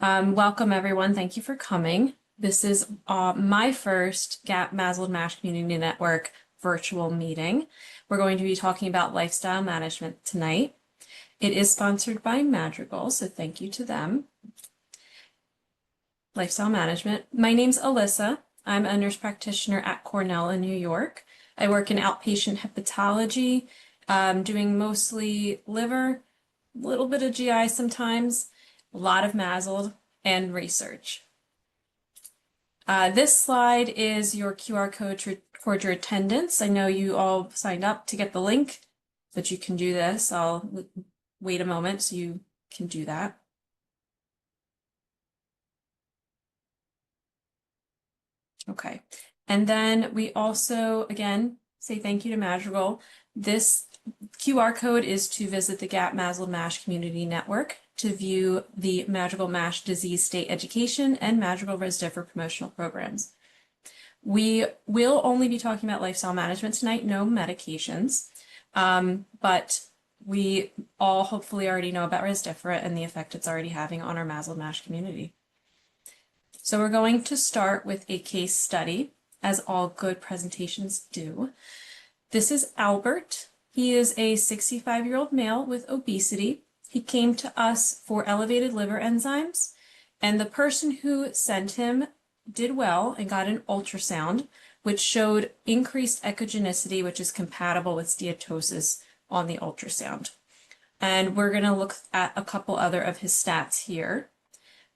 Welcome everyone. Thank you for coming. This is my first GAP MASLD MASH Community Network virtual meeting. We're going to be talking about lifestyle management tonight. It is sponsored by Madrigal, so thank you to them. Lifestyle management. My name's Allysa. I'm a nurse practitioner at Cornell in New York. I work in outpatient hepatology, doing mostly liver, a little bit of GI sometimes, a lot of MASLD, and research. This slide is your QR code to record your attendance. I know you all signed up to get the link, but you can do this. I'll wait a moment so you can do that. Okay, and then we also, again, say thank you to Madrigal. This QR code is to visit the GAP MASLD MASH Community Network to view the Madrigal MASH disease state education and Madrigal Rezdiffra promotional programs. We will only be talking about lifestyle management tonight, no medications, but we all hopefully already know about Rezdiffra and the effect it's already having on our MASLD MASH community. So we're going to start with a case study, as all good presentations do. This is Albert. He is a 65-year-old male with obesity. He came to us for elevated liver enzymes, and the person who sent him did well and got an ultrasound, which showed increased echogenicity, which is compatible with steatosis on the ultrasound. And we're going to look at a couple other of his stats here.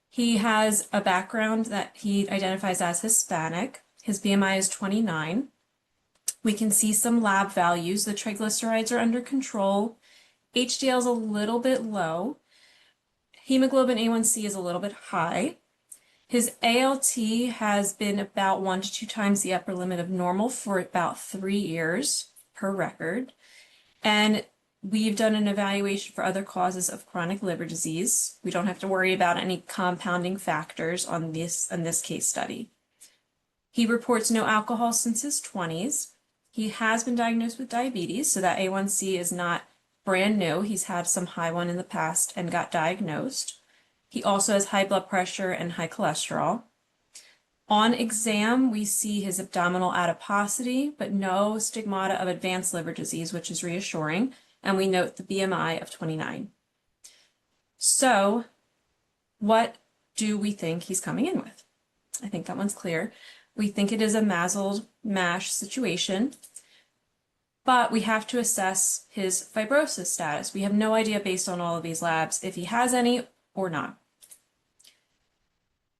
He has a background that he identifies as Hispanic. His BMI is 29. We can see some lab values. The triglycerides are under control. HDL is a little bit low. Hemoglobin A1C is a little bit high. His ALT has been about 1 to 2 times the upper limit of normal for about 3 years per record. And we've done an evaluation for other causes of chronic liver disease. We don't have to worry about any compounding factors on this case study. He reports no alcohol since his 20s. He has been diagnosed with diabetes, so that A1C is not brand new. He's had some high one in the past and got diagnosed. He also has high blood pressure and high cholesterol. On exam, we see his abdominal adiposity, but no stigmata of advanced liver disease, which is reassuring. And we note the BMI of 29. So what do we think he's coming in with? I think that one's clear. We think it is a MASLD MASH situation, but we have to assess his fibrosis status. We have no idea based on all of these labs if he has any or not.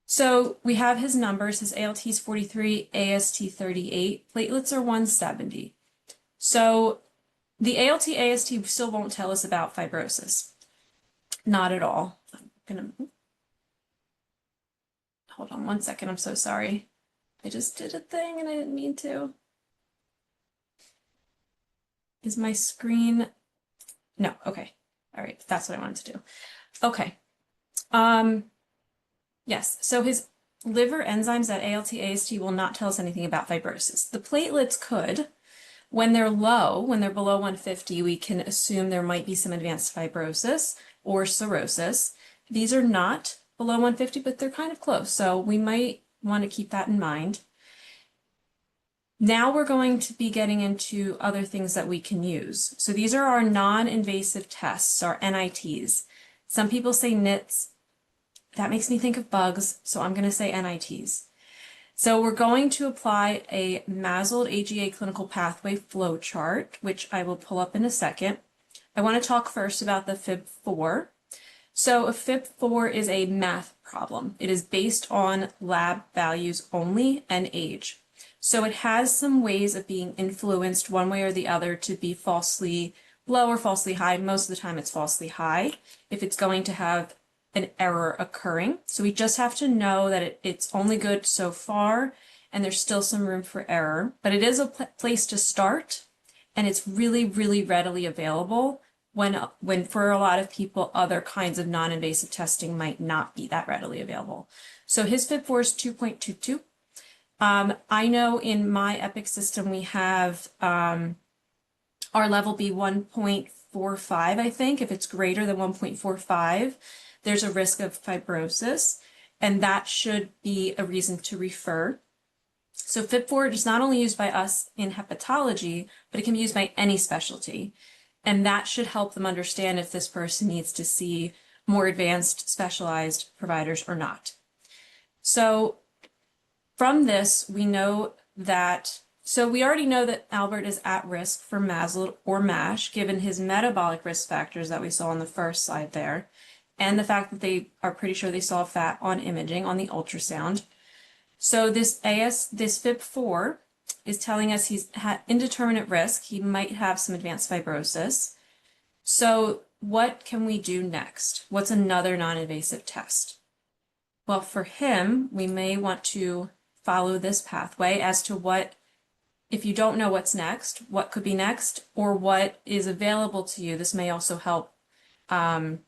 So we have his numbers. His ALT is 43, AST 38, platelets are 170. So the ALT, AST still won't tell us about fibrosis. Not at all. I'm gonna hold on one second. I'm so sorry. I just did a thing and I didn't mean to. Is my screen? No, okay. All right, that's what I wanted to do. Okay. Yes, so his liver enzymes at ALT, AST will not tell us anything about fibrosis. The platelets could. When they're low, when they're below 150, we can assume there might be some advanced fibrosis or cirrhosis. These are not below 150, but they're kind of close, so we might want to keep that in mind. Now we're going to be getting into other things that we can use. So these are our non-invasive tests, our NITs. Some people say NITs. That makes me think of bugs, so I'm going to say NITs. So we're going to apply a MASLD AGA clinical pathway flow chart, which I will pull up in a second. I want to talk first about the FIB-4. So a FIB-4 is a math problem. It is based on lab values only and age. So it has some ways of being influenced one way or the other to be falsely low or falsely high. Most of the time it's falsely high if it's going to have an error occurring. So we just have to know that it's only good so far and there's still some room for error, but it is a place to start and it's really, really readily available when for a lot of people, other kinds of non-invasive testing might not be that readily available. So his FIB-4 is 2.22. I know in my Epic system we have our level be 1.45, I think. If it's greater than 1.45, there's a risk of fibrosis, and that should be a reason to refer. So FIB-4 is not only used by us in hepatology, but it can be used by any specialty. And that should help them understand if this person needs to see more advanced specialized providers or not. So from this, we know that, so we already know that Albert is at risk for MASLD or MASH, given his metabolic risk factors that we saw on the first slide there, and the fact that they are pretty sure they saw fat on imaging on the ultrasound. So this FIB-4 is telling us he's had indeterminate risk. He might have some advanced fibrosis. So what can we do next? What's another non-invasive test? Well, for him, we may want to follow this pathway as to what, if you don't know what's next, what could be next, or what is available to you. This may also help go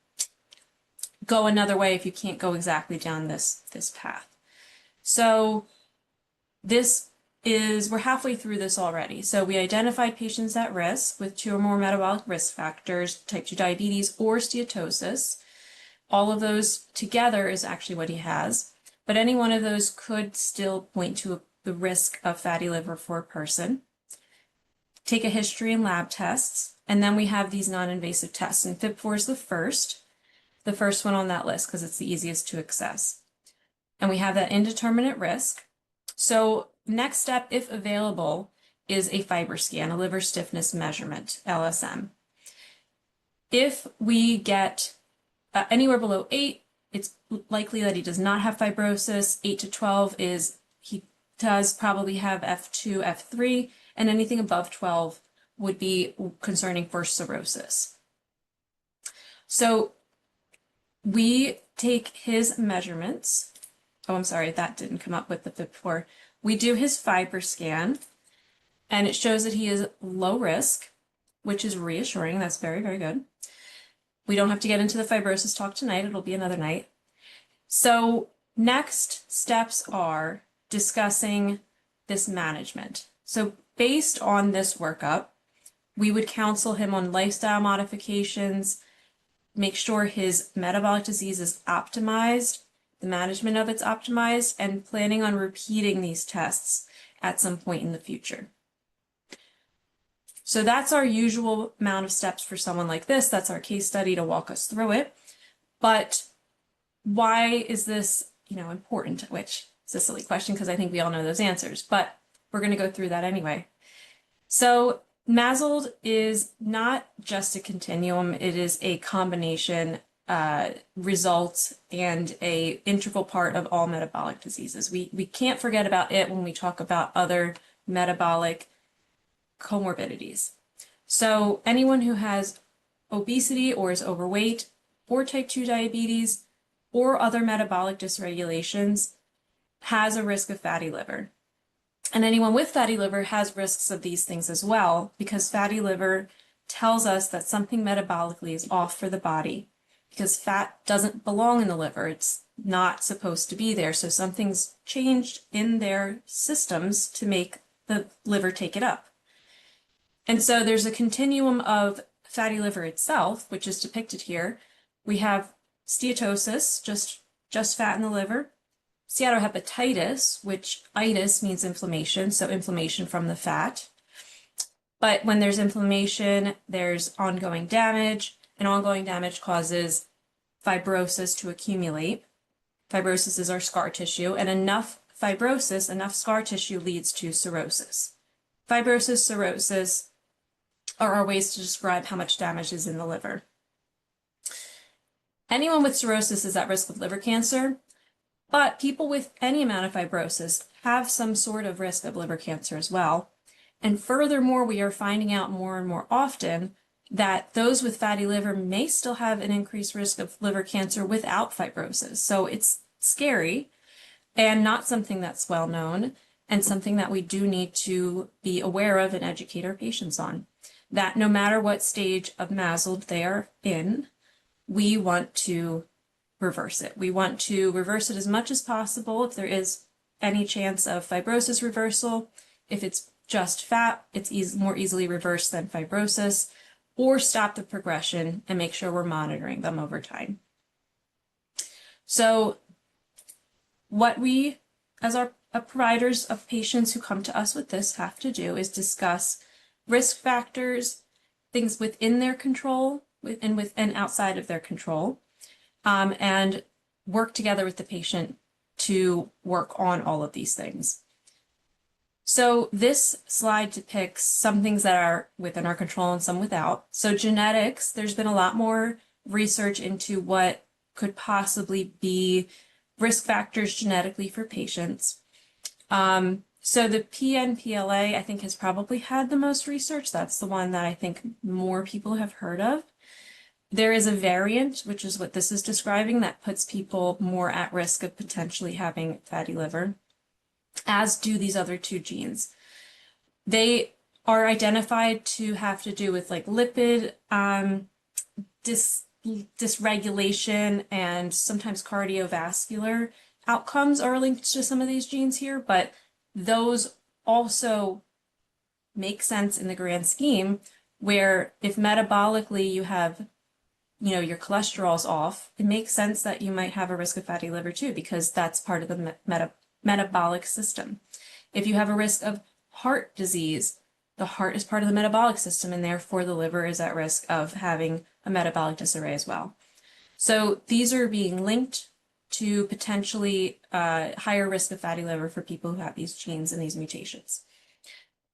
another way if you can't go exactly down this path. So we're halfway through this already. So we identified patients at risk with 2 or more metabolic risk factors, type 2 diabetes or steatosis. All of those together is actually what he has, but any one of those could still point to the risk of fatty liver for a person. Take a history and lab tests, and then we have these non-invasive tests, and FIB-4 is the first one on that list because it's the easiest to access. And we have that indeterminate risk. So next step, if available, is a fiber scan, a liver stiffness measurement, LSM. If we get anywhere below 8, it's likely that he does not have fibrosis. 8 to 12 is he does probably have F2, F3, and anything above 12 would be concerning for cirrhosis. So we take his measurements. Oh, I'm sorry, that didn't come up with the FIB-4. We do his fiber scan, and it shows that he is low risk, which is reassuring. That's very, very good. We don't have to get into the fibrosis talk tonight. It'll be another night. So next steps are discussing this management. So based on this workup, we would counsel him on lifestyle modifications, make sure his metabolic disease is optimized, the management of it's optimized, and planning on repeating these tests at some point in the future. So that's our usual amount of steps for someone like this. That's our case study to walk us through it. But why is this, important? Which is a silly question because I think we all know those answers, but we're going to go through that anyway. So MASLD is not just a continuum. It is a combination result and a integral part of all metabolic diseases. We can't forget about it when we talk about other metabolic comorbidities. So anyone who has obesity or is overweight or type 2 diabetes or other metabolic dysregulations has a risk of fatty liver. And anyone with fatty liver has risks of these things as well, because fatty liver tells us that something metabolically is off for the body, because fat doesn't belong in the liver. It's not supposed to be there. So something's changed in their systems to make the liver take it up. And so there's a continuum of fatty liver itself, which is depicted here. We have steatosis, just fat in the liver. Steatohepatitis, which itis means inflammation, so inflammation from the fat. But when there's inflammation, there's ongoing damage, and ongoing damage causes fibrosis to accumulate. Fibrosis is our scar tissue, and enough fibrosis, enough scar tissue leads to cirrhosis. Fibrosis, cirrhosis are our ways to describe how much damage is in the liver. Anyone with cirrhosis is at risk of liver cancer, but people with any amount of fibrosis have some sort of risk of liver cancer as well. And furthermore, we are finding out more and more often that those with fatty liver may still have an increased risk of liver cancer without fibrosis. So it's scary and not something that's well known, and something that we do need to be aware of and educate our patients on. That no matter what stage of MASLD they are in, we want to reverse it. We want to reverse it as much as possible if there is any chance of fibrosis reversal. If it's just fat, it's more easily reversed than fibrosis, or stop the progression and make sure we're monitoring them over time. So what we, as our providers of patients who come to us with this, have to do is discuss risk factors, things within their control and outside of their control, and work together with the patient to work on all of these things. So this slide depicts some things that are within our control and some without. So genetics, there's been a lot more research into what could possibly be risk factors genetically for patients. So the PNPLA, I think, has probably had the most research. That's the one that I think more people have heard of. There is a variant, which is what this is describing, that puts people more at risk of potentially having fatty liver, as do these other two genes. They are identified to have to do with like lipid dysregulation, and sometimes cardiovascular outcomes are linked to some of these genes here, but those also make sense in the grand scheme, where if metabolically you have, your cholesterol's off, it makes sense that you might have a risk of fatty liver too, because that's part of the metabolic system. If you have a risk of heart disease, the heart is part of the metabolic system, and therefore the liver is at risk of having a metabolic disarray as well. So these are being linked to potentially higher risk of fatty liver for people who have these genes and these mutations.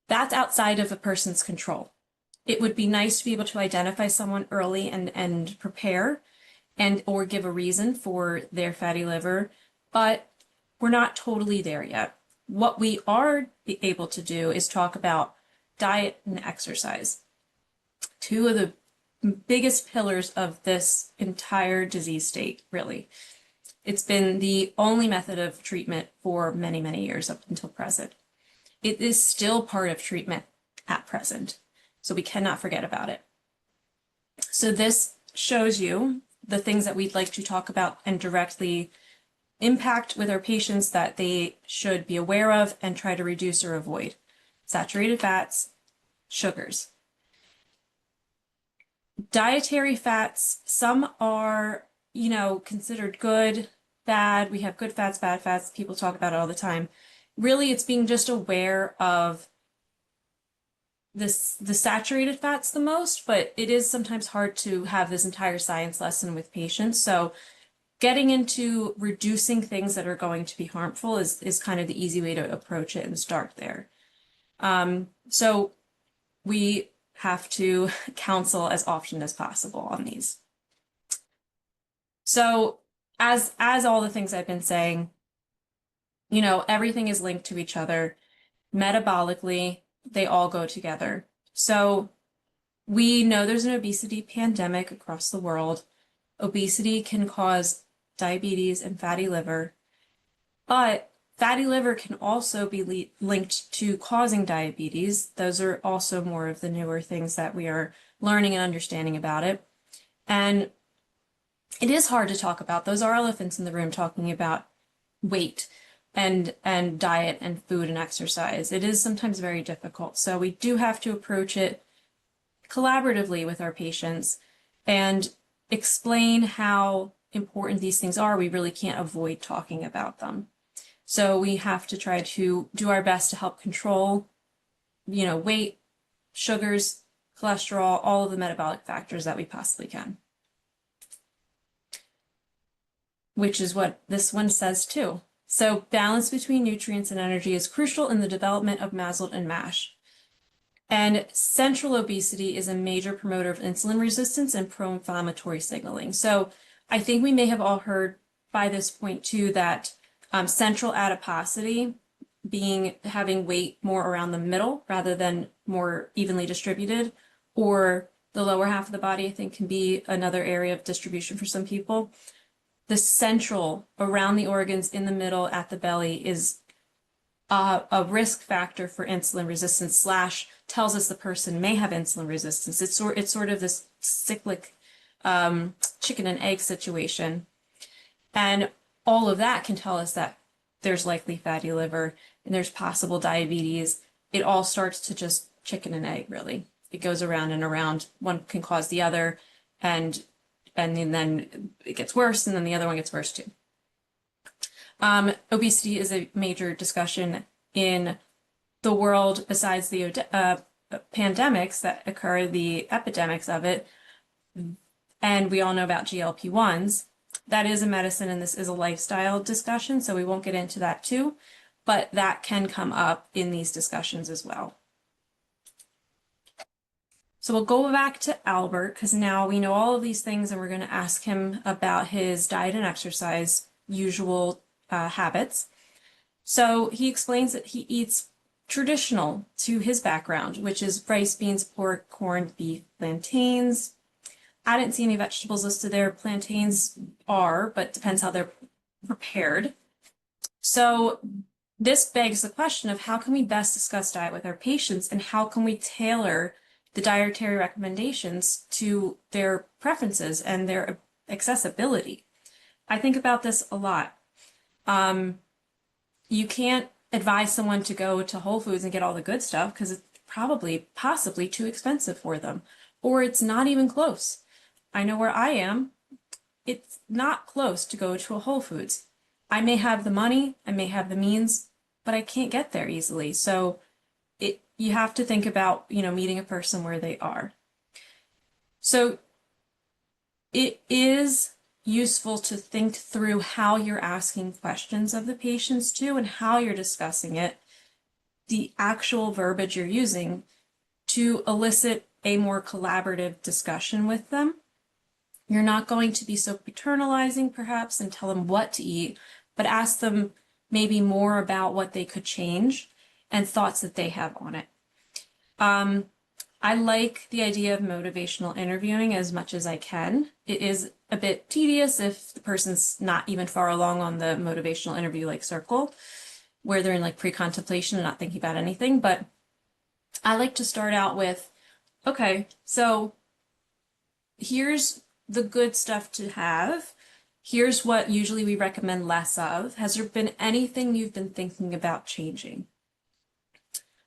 That's outside of a person's control. It would be nice to be able to identify someone early and prepare or give a reason for their fatty liver, but we're not totally there yet. What we are able to do is talk about diet and exercise, two of the biggest pillars of this entire disease state, really. It's been the only method of treatment for many, many years up until present. It is still part of treatment at present, so we cannot forget about it. So this shows you the things that we'd like to talk about and directly impact with our patients that they should be aware of and try to reduce or avoid. Saturated fats, sugars. Dietary fats, some are, considered good, bad. We have good fats, bad fats. People talk about it all the time. Really, it's being just aware of the saturated fats the most, but it is sometimes hard to have this entire science lesson with patients. So getting into reducing things that are going to be harmful is kind of the easy way to approach it and start there. So we have to counsel as often as possible on these. So as all the things I've been saying, everything is linked to each other. Metabolically, they all go together. So we know there's an obesity pandemic across the world. Obesity can cause diabetes and fatty liver, but fatty liver can also be linked to causing diabetes. Those are also more of the newer things that we are learning and understanding about it. And it is hard to talk about. Those are elephants in the room talking about weight and diet and food and exercise. It is sometimes very difficult. So we do have to approach it collaboratively with our patients and explain how important these things are. We really can't avoid talking about them. So we have to try to do our best to help control, weight, sugars, cholesterol, all of the metabolic factors that we possibly can. Which is what this one says too. So balance between nutrients and energy is crucial in the development of MASLD and MASH. And central obesity is a major promoter of insulin resistance and pro-inflammatory signaling. So I think we may have all heard by this point too that central adiposity, having weight more around the middle rather than more evenly distributed, or the lower half of the body, I think, can be another area of distribution for some people. The central, around the organs, in the middle, at the belly, is a risk factor for insulin resistance / tells us the person may have insulin resistance. It's sort of this cyclic chicken and egg situation. And all of that can tell us that there's likely fatty liver and there's possible diabetes. It all starts to just chicken and egg, really. It goes around and around. One can cause the other, and then it gets worse, and then the other one gets worse too. Obesity is a major discussion in the world besides the pandemics that occur, the epidemics of it, and we all know about GLP-1s. That is a medicine and this is a lifestyle discussion, so we won't get into that too, but that can come up in these discussions as well. So we'll go back to Albert because now we know all of these things and we're going to ask him about his diet and exercise usual habits. So he explains that he eats traditional to his background, which is rice, beans, pork, corn, beef, plantains. I didn't see any vegetables listed there. Plantains are, but depends how they're prepared. So this begs the question of how can we best discuss diet with our patients and how can we tailor the dietary recommendations to their preferences and their accessibility. I think about this a lot. You can't advise someone to go to Whole Foods and get all the good stuff because it's possibly too expensive for them, or it's not even close. I know where I am, it's not close to go to a Whole Foods. I may have the money, I may have the means, but I can't get there easily. So you have to think about, meeting a person where they are. So it is useful to think through how you're asking questions of the patients too and how you're discussing it, the actual verbiage you're using to elicit a more collaborative discussion with them. You're not going to be so paternalizing perhaps and tell them what to eat, but ask them maybe more about what they could change and thoughts that they have on it. I like the idea of motivational interviewing as much as I can. It is a bit tedious if the person's not even far along on the motivational interview circle, where they're in pre-contemplation and not thinking about anything. But I like to start out with, okay, so here's the good stuff to have. Here's what usually we recommend less of. Has there been anything you've been thinking about changing?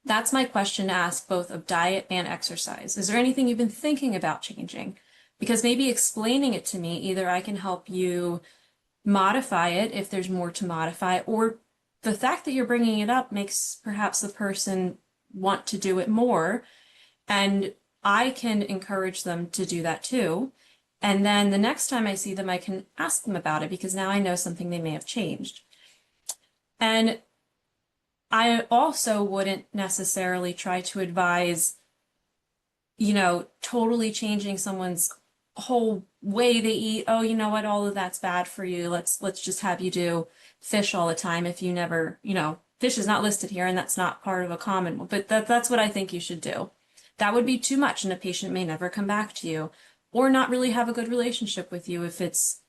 That's my question to ask both of diet and exercise. Is there anything you've been thinking about changing? Because maybe explaining it to me, either I can help you modify it if there's more to modify, or the fact that you're bringing it up makes perhaps the person want to do it more, and I can encourage them to do that too. And then the next time I see them, I can ask them about it because now I know something they may have changed. And I also wouldn't necessarily try to advise, totally changing someone's whole way they eat. Oh, you know what? All of that's bad for you. Let's just have you do fish all the time if you never, fish is not listed here and that's not part of a common one, but that's what I think you should do. That would be too much and a patient may never come back to you or not really have a good relationship with you if it's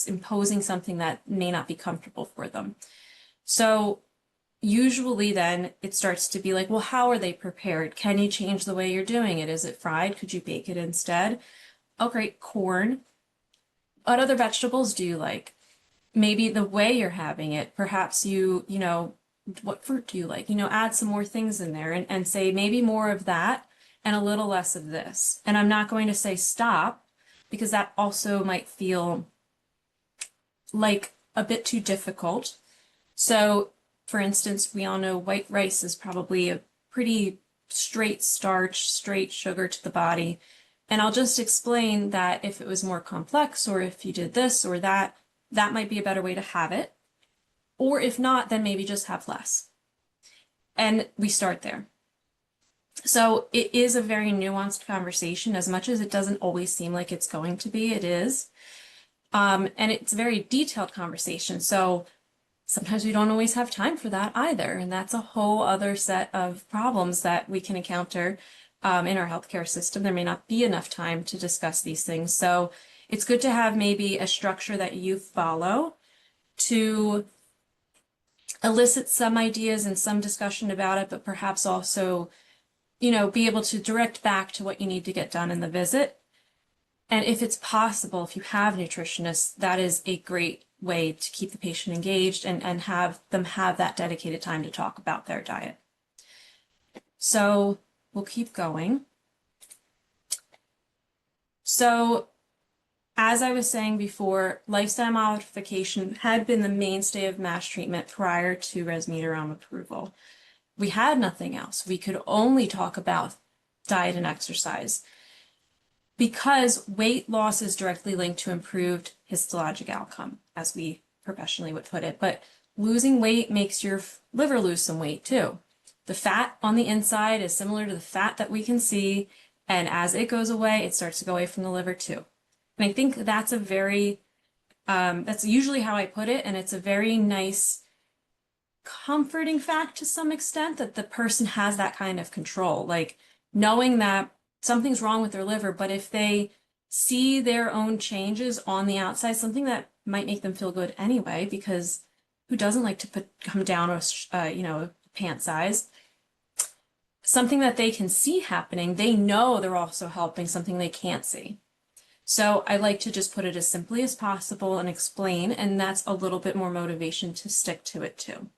imposing something that may not be comfortable for them. So usually then it starts to be well, how are they prepared? Can you change the way you're doing it? Is it fried? Could you bake it instead? Oh, great, corn. What other vegetables do you like? Maybe the way you're having it, perhaps what fruit do you like? Add some more things in there and say maybe more of that and a little less of this. And I'm not going to say stop because that also might feel like a bit too difficult. So for instance, we all know white rice is probably a pretty straight starch, straight sugar to the body. And I'll just explain that if it was more complex or if you did this or that, that might be a better way to have it. Or if not, then maybe just have less. And we start there. So it is a very nuanced conversation. As much as it doesn't always seem like it's going to be, it is. And it's a very detailed conversation. So sometimes we don't always have time for that either. And that's a whole other set of problems that we can encounter in our healthcare system. There may not be enough time to discuss these things. So it's good to have maybe a structure that you follow to elicit some ideas and some discussion about it, but perhaps also, be able to direct back to what you need to get done in the visit. And if it's possible, if you have nutritionists, that is a great way to keep the patient engaged and have them have that dedicated time to talk about their diet. So we'll keep going. So as I was saying before, lifestyle modification had been the mainstay of MASH treatment prior to resmetirom approval. We had nothing else. We could only talk about diet and exercise because weight loss is directly linked to improved histologic outcome, as we professionally would put it. But losing weight makes your liver lose some weight too. The fat on the inside is similar to the fat that we can see, and as it goes away, it starts to go away from the liver too. And I think that's a very, that's usually how I put it, and it's a very nice, comforting fact to some extent that the person has that kind of control, like knowing that something's wrong with their liver, but if they see their own changes on the outside, something that might make them feel good anyway, because who doesn't like to come down a pant size, something that they can see happening, they know they're also helping something they can't see. So I like to just put it as simply as possible and explain, and that's a little bit more motivation to stick to it too.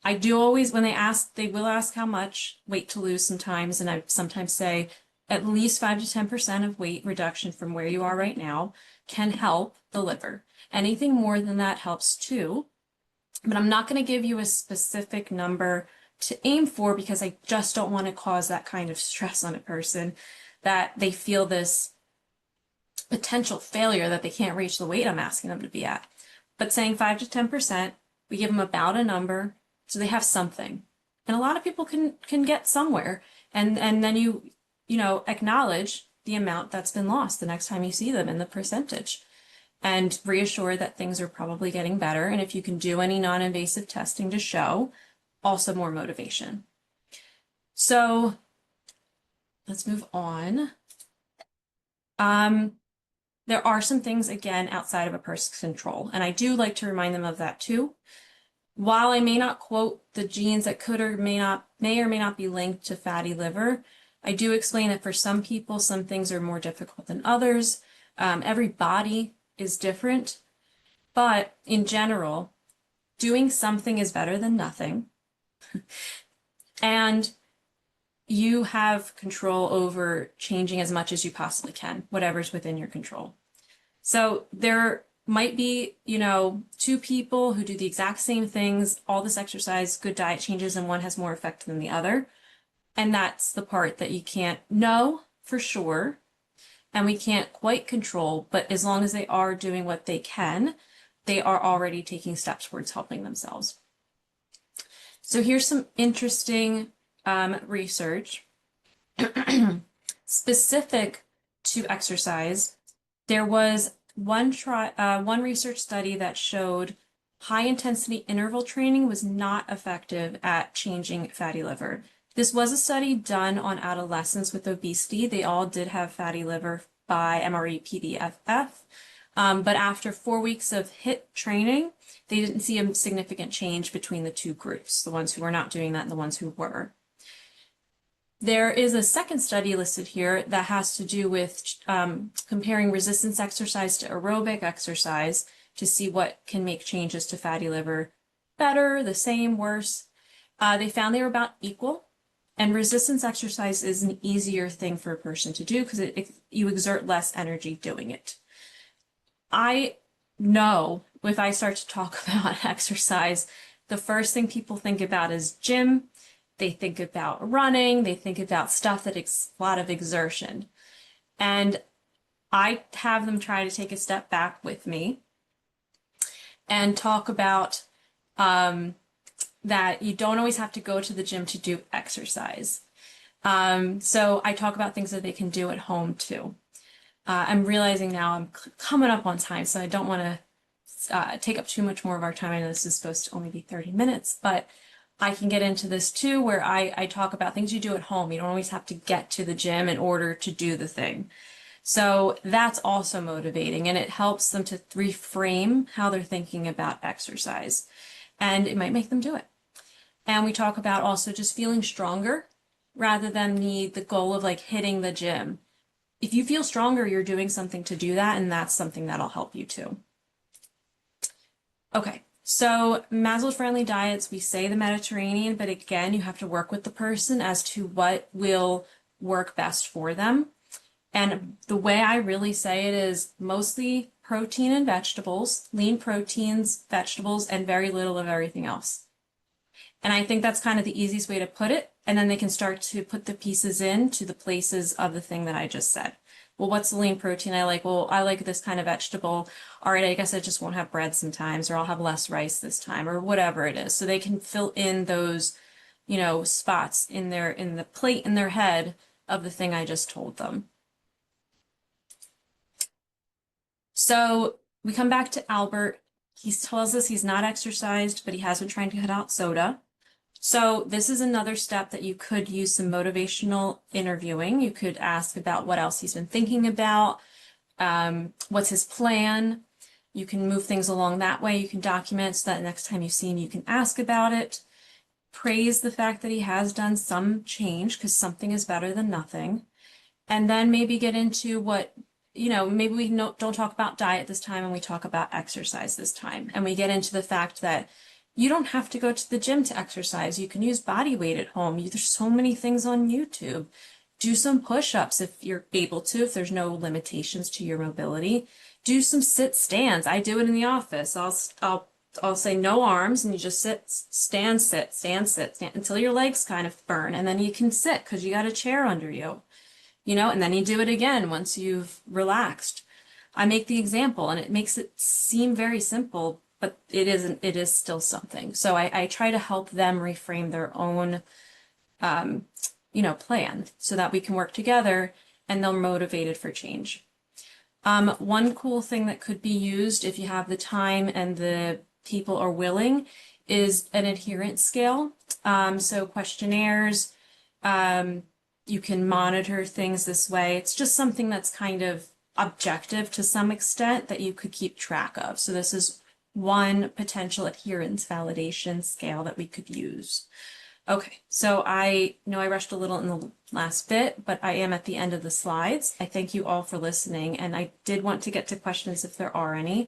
I do always, when they will ask how much weight to lose sometimes, and I sometimes say at least 5 to 10% of weight reduction from where you are right now can help the liver. Anything more than that helps too, but I'm not going to give you a specific number to aim for because I just don't want to cause that kind of stress on a person that they feel this potential failure that they can't reach the weight I'm asking them to be at. But saying 5 to 10%, we give them about a number so they have something. And a lot of people can get somewhere, and then you acknowledge the amount that's been lost the next time you see them in the percentage, and reassure that things are probably getting better. And if you can do any non-invasive testing to show, also more motivation. So let's move on. There are some things, again, outside of a person's control, and I do like to remind them of that too. While I may not quote the genes that could or may or may not be linked to fatty liver, I do explain that for some people, some things are more difficult than others. Every body is different, but in general, doing something is better than nothing. And you have control over changing as much as you possibly can, whatever's within your control. So there might be, two people who do the exact same things, all this exercise, good diet changes, and one has more effect than the other. And that's the part that you can't know for sure, and we can't quite control, but as long as they are doing what they can, they are already taking steps towards helping themselves. So here's some interesting research specific to exercise. There was one research study that showed high intensity interval training was not effective at changing fatty liver. This was a study done on adolescents with obesity. They all did have fatty liver by MRE-PDFF. But after 4 weeks of HIIT training, they didn't see a significant change between the two groups, the ones who were not doing that and the ones who were. There is a second study listed here that has to do with comparing resistance exercise to aerobic exercise to see what can make changes to fatty liver better, the same, worse. They found they were about equal, and resistance exercise is an easier thing for a person to do because you exert less energy doing it. I know if I start to talk about exercise, the first thing people think about is gym. They think about running. They think about stuff that is a lot of exertion. And I have them try to take a step back with me and talk about that you don't always have to go to the gym to do exercise. So I talk about things that they can do at home too. I'm realizing now I'm coming up on time, so I don't want to take up too much more of our time. I know this is supposed to only be 30 minutes, but I can get into this too, where I talk about things you do at home. You don't always have to get to the gym in order to do the thing. So that's also motivating, and it helps them to reframe how they're thinking about exercise, and it might make them do it. And we talk about also just feeling stronger rather than the goal of like hitting the gym. If you feel stronger, you're doing something to do that, and that's something that'll help you too. Okay, so MASLD-friendly diets, we say the Mediterranean, but again, you have to work with the person as to what will work best for them. And the way I really say it is mostly protein and vegetables, lean proteins, vegetables, and very little of everything else. And I think that's kind of the easiest way to put it. And then they can start to put the pieces in to the places of the thing that I just said. Well, what's the lean protein I like? Well, I like this kind of vegetable. All right, I guess I just won't have bread sometimes, or I'll have less rice this time, or whatever it is. So they can fill in those, spots in the plate in their head of the thing I just told them. So we come back to Albert. He tells us he's not exercised, but he has been trying to cut out soda. So this is another step that you could use some motivational interviewing. You could ask about what else he's been thinking about, what's his plan. You can move things along that way. You can document so that next time you see him, you can ask about it. Praise the fact that he has done some change because something is better than nothing. And then maybe get into maybe we don't talk about diet this time and we talk about exercise this time. And we get into the fact that you don't have to go to the gym to exercise. You can use body weight at home. There's so many things on YouTube. Do some push-ups if you're able to, if there's no limitations to your mobility. Do some sit stands. I do it in the office. I'll say no arms and you just stand, sit, stand, sit, stand until your legs kind of burn. And then you can sit because you got a chair under you. And then you do it again once you've relaxed. I make the example and it makes it seem very simple, but it isn't, it is still something. So I try to help them reframe their own, plan so that we can work together and they're motivated for change. One cool thing that could be used if you have the time and the people are willing is an adherence scale. So questionnaires, you can monitor things this way. It's just something that's kind of objective to some extent that you could keep track of. So this is one potential adherence validation scale that we could use. Okay, so I know I rushed a little in the last bit, but I am at the end of the slides. I thank you all for listening, and I did want to get to questions if there are any.